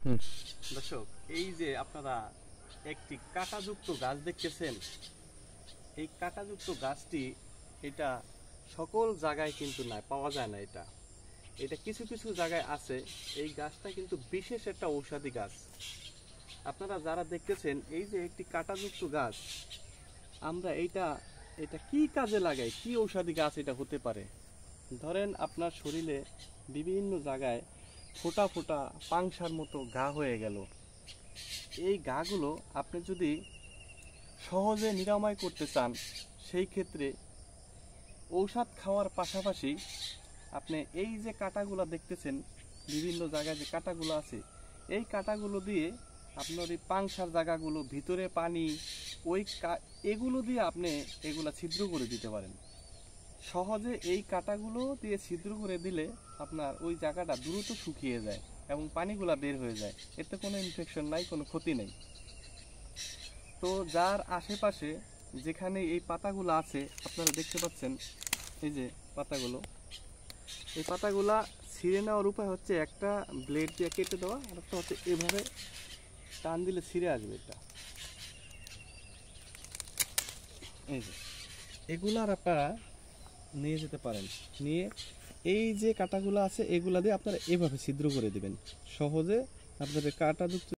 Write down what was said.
হুম। দর্শক, এই যে আপনারা একটি কাঁটাযুক্ত গাছ দেখতেছেন, এই কাঁটাযুক্ত গাছটি এটা সকল জায়গায় কিন্তু না পাওয়া যায় না। এটা এটা কিছু কিছু জায়গায় আছে। এই গাছটা কিন্তু বিশেষ একটা ঔষধি গাছ। আপনারা যারা দেখতেছেন এই যে একটি কাঁটাযুক্ত গাছ, আমরা এটা এটা কি কাজে লাগাই, কি ঔষধি গাছ এটা হতে পারে? ধরেন আপনার শরীরে বিভিন্ন জায়গায় ফোঁটা ফোঁটা পাংশার মতো ঘা হয়ে গেল। এই ঘাগুলো আপনি যদি সহজে নিরাময় করতে চান, সেই ক্ষেত্রে ঔষধ খাওয়ার পাশাপাশি আপনি এই যে কাঁটাগুলো দেখতেছেন, বিভিন্ন জায়গায় যে কাঁটাগুলো আছে, এই কাঁটাগুলো দিয়ে আপনার এই পাংশার জায়গাগুলো, ভিতরে পানি, ওই এগুলো দিয়ে আপনি এগুলা ছিদ্র করে দিতে পারেন। সহজে এই কাঁটাগুলো দিয়ে ছিদ্র করে দিলে আপনার ওই জায়গাটা দ্রুত শুকিয়ে যায় এবং পানিগুলা বের হয়ে যায়। এতে কোনো ইনফেকশন নাই, কোনো ক্ষতি নেই। তো যার আশেপাশে যেখানে এই পাতাগুলো আছে, আপনারা দেখতে পাচ্ছেন এই যে পাতাগুলো, এই পাতাগুলা ছিঁড়ে নেওয়ার উপায় হচ্ছে একটা ব্লেড দিয়ে কেটে দেওয়া, আর একটা হচ্ছে এভাবে টান দিলে ছিঁড়ে আসবে। এটা এই যে এগুলার আপনারা নিয়ে যেতে পারেন। নিয়ে এই যে কাঁটাগুলো আছে এগুলা দিয়ে আপনারা এভাবে ছিদ্র করে দিবেন। সহজে আপনাদের কাঁটাযুক্ত